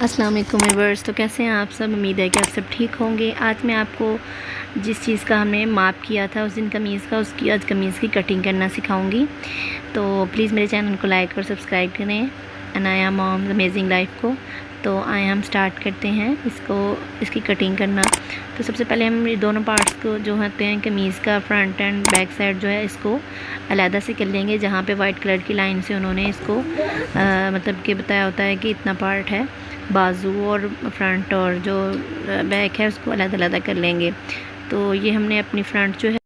अस्सलाम वालेकुम व्यूअर्स। तो कैसे हैं आप सब? उम्मीद है कि आप सब ठीक होंगे। आज मैं आपको जिस चीज़ का हमने माप किया था उस दिन कमीज़ का, उसकी आज कमीज़ की कटिंग करना सिखाऊंगी। तो प्लीज़ मेरे चैनल को लाइक और सब्सक्राइब करें, अनाया मॉम्स अमेजिंग लाइफ को। तो आए हम स्टार्ट करते हैं इसकी कटिंग करना। तो सबसे पहले हम ये दोनों पार्ट्स को जो होते हैं कमीज़ का फ्रंट एंड बैक साइड जो है इसको अलहदा से कर लेंगे। जहाँ पे वाइट कलर की लाइन से उन्होंने इसको मतलब कि बताया होता है कि इतना पार्ट है, बाजू और फ्रंट और जो बैक है उसको अलग-अलग कर लेंगे। तो ये हमने अपनी फ्रंट जो है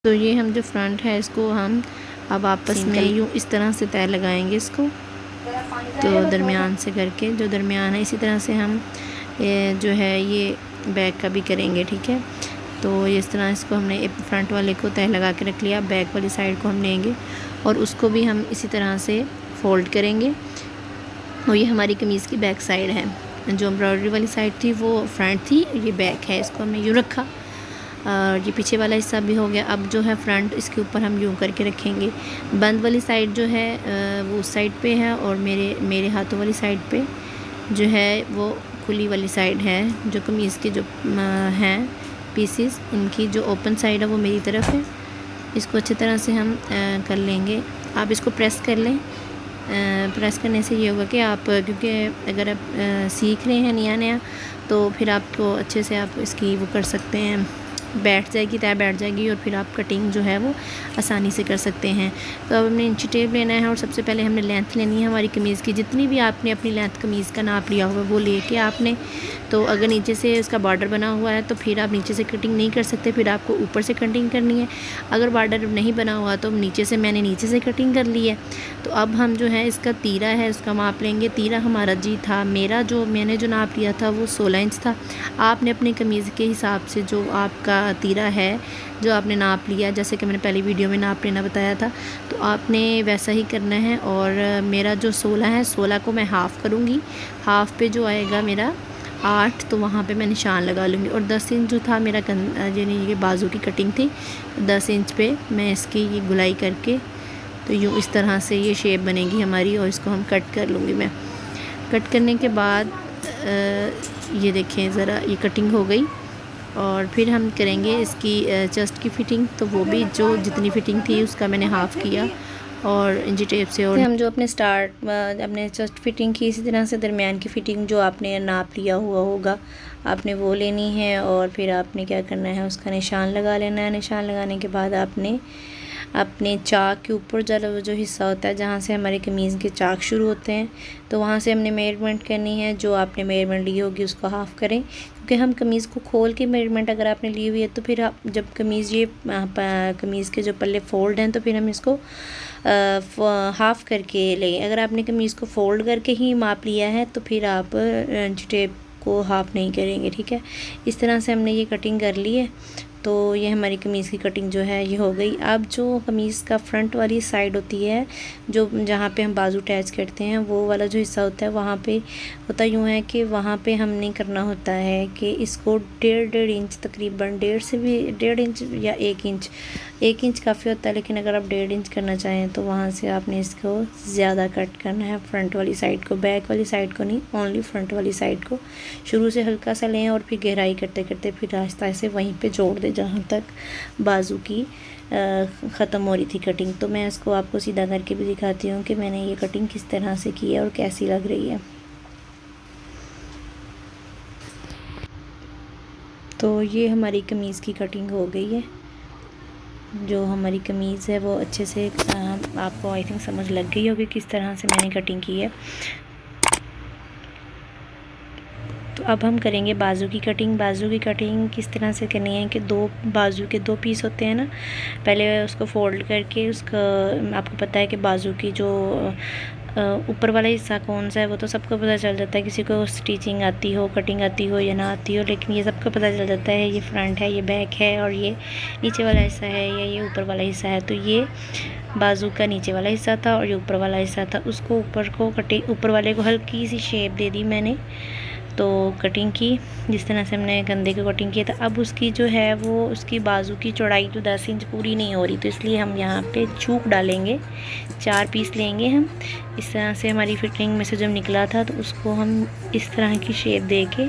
तो ये हम जो फ्रंट है इसको हम अब आपस में यूँ इस तरह से तय लगाएंगे इसको, तो दरमियान से करके जो दरमियान है इसी तरह से हम जो है ये बैक का भी करेंगे। ठीक है, तो इस तरह इसको हमने फ्रंट वाले को तय लगा के रख लिया। बैक वाली साइड को हम लेंगे और उसको भी हम इसी तरह से फ़ोल्ड करेंगे। और ये हमारी कमीज़ की बैक साइड है। जो एम्ब्रॉयडरी वाली साइड थी वो फ्रंट थी, ये बैक है। इसको हमने यूँ रखा और ये पीछे वाला हिस्सा भी हो गया। अब जो है फ्रंट इसके ऊपर हम यूँ करके रखेंगे। बंद वाली साइड जो है वो उस साइड पे है और मेरे हाथों वाली साइड पे जो है वो खुली वाली साइड है। जो कमीज़ के जो हैं पीसेस, इनकी जो ओपन साइड है वो मेरी तरफ है। इसको अच्छी तरह से हम कर लेंगे। आप इसको प्रेस कर लें। प्रेस करने से ये होगा कि आप, क्योंकि अगर आप सीख रहे हैं नया नया, तो फिर आपको अच्छे से आप इसकी वो कर सकते हैं, बैठ जाएगी, तय बैठ जाएगी और फिर आप कटिंग जो है वो आसानी से कर सकते हैं। तो अब हमने इंची टेप लेना है और सबसे पहले हमने लेंथ लेनी है हमारी कमीज़ की। जितनी भी आपने अपनी लेंथ कमीज़ का नाप लिया हुआ वो लेके आपने, तो अगर नीचे से इसका बॉर्डर बना हुआ है तो फिर आप नीचे से कटिंग नहीं कर सकते, फिर आपको ऊपर से कटिंग करनी है। अगर बॉर्डर नहीं बना हुआ तो मैंने नीचे से कटिंग कर ली है। तो अब हम जो है इसका तीरा है उसका माप लेंगे। तीरा हमारा जी था, मैंने जो नाप लिया था वो 16 इंच था। आपने अपनी कमीज़ के हिसाब से जो आपका तीरा है, जो आपने नाप लिया, जैसे कि मैंने पहली वीडियो में नाप लेना बताया था, तो आपने वैसा ही करना है। और मेरा जो 16 है, 16 को मैं हाफ़ करूँगी। हाफ़ पे जो आएगा मेरा 8, तो वहाँ पे मैं निशान लगा लूँगी। और 10 इंच जो था मेरा यानी ये बाजू की कटिंग थी, 10 इंच पे मैं इसकी ये गुलाई करके, तो यूँ इस तरह से ये शेप बनेगी हमारी और इसको हम कट कर लूँगी मैं। कट करने के बाद ये देखें ज़रा, ये कटिंग हो गई। और फिर हम करेंगे इसकी चेस्ट की फ़िटिंग। तो वो भी जो जितनी फ़िटिंग थी उसका मैंने हाफ़ किया और इंची टेप से। और हम जो अपने चेस्ट फिटिंग की, इसी तरह से दरमियान की फ़िटिंग जो आपने नाप लिया हुआ होगा आपने वो लेनी है। और फिर आपने क्या करना है, उसका निशान लगा लेना है। निशान लगाने के बाद आपने अपने चाक के ऊपर जो हिस्सा होता है, जहाँ से हमारे कमीज़ के चाक शुरू होते हैं, तो वहाँ से हमने मेजरमेंट करनी है। जो आपने मेजरमेंट ली होगी उसको हाफ़ करें, क्योंकि हम कमीज़ को खोल के मेजरमेंट अगर आपने ली हुई है तो फिर आप जब कमीज़ के जो पल्ले फ़ोल्ड हैं तो फिर हम इसको हाफ़ करके लें। अगर आपने कमीज़ को फ़ोल्ड करके ही माप लिया है तो फिर आप टेप को हाफ़ नहीं करेंगे। ठीक है, इस तरह से हमने ये कटिंग कर ली है। तो ये हमारी कमीज़ की कटिंग जो है ये हो गई। अब जो कमीज़ का फ्रंट वाली साइड होती है, जो जहाँ पे हम बाजू अटैच करते हैं, वो वाला जो हिस्सा होता है, वहाँ पे होता यूँ है कि वहाँ पे हमने करना होता है कि इसको 1.5 इंच, तकरीबन 1.5 इंच या 1 इंच काफ़ी होता है। लेकिन अगर आप 1.5 इंच करना चाहें तो वहाँ से आपने इसको ज़्यादा कट करना है, फ्रंट वाली साइड को, बैक वाली साइड को नहीं, ओनली फ्रंट वाली साइड को। शुरू से हल्का सा लें और फिर गहराई करते करते फिर आहिस्ता से वहीं पे जोड़ दें जहाँ तक बाजू की ख़त्म हो रही थी कटिंग। तो मैं इसको आपको सीधा करके भी दिखाती हूँ कि मैंने ये कटिंग किस तरह से की है और कैसी लग रही है। तो ये हमारी कमीज़ की कटिंग हो गई है। जो हमारी कमीज़ है वो अच्छे से आपको आई थिंक समझ लग गई होगी किस तरह से मैंने कटिंग की है। तो अब हम करेंगे बाजू की कटिंग। बाजू की कटिंग किस तरह से करनी है कि बाजू के 2 पीस होते हैं ना, पहले उसको फ़ोल्ड करके उसका, आपको पता है कि बाजू की जो ऊपर वाला हिस्सा कौन सा है वो तो सबको पता चल जाता है, किसी को स्टिचिंग आती हो, कटिंग आती हो या ना आती हो, लेकिन ये सबको पता चल जाता है ये फ्रंट है, ये बैक है और ये नीचे वाला हिस्सा है या ये ऊपर वाला हिस्सा है। तो ये बाजू का नीचे वाला हिस्सा था और ये ऊपर वाला हिस्सा था। उसको ऊपर वाले को हल्की सी शेप दे दी मैंने, तो कटिंग की, जिस तरह से हमने गंदे को कटिंग किया था। अब उसकी जो है वो उसकी बाजू की चौड़ाई तो 10 इंच पूरी नहीं हो रही, तो इसलिए हम यहाँ पे चूक डालेंगे। 4 पीस लेंगे हम। इस तरह से हमारी फिटिंग में से जब निकला था तो उसको हम इस तरह की शेप दे के,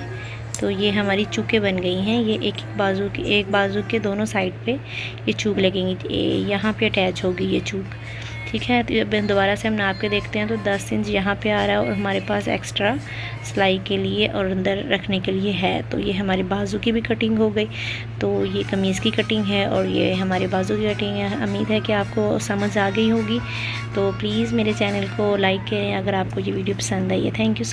तो ये हमारी चूकें बन गई हैं। ये एक बाजू के दोनों साइड पे ये चूक लगेंगी, यहाँ पे अटैच होगी ये चूक, ठीक है। तो जब दोबारा से हम नाप के देखते हैं तो 10 इंच यहाँ पे आ रहा है और हमारे पास एक्स्ट्रा सिलाई के लिए और अंदर रखने के लिए है। तो ये हमारे बाजू की भी कटिंग हो गई। तो ये कमीज़ की कटिंग है और ये हमारे बाजू की कटिंग है। उम्मीद है कि आपको समझ आ गई होगी। तो प्लीज़ मेरे चैनल को लाइक करें अगर आपको ये वीडियो पसंद आई है। Thank you.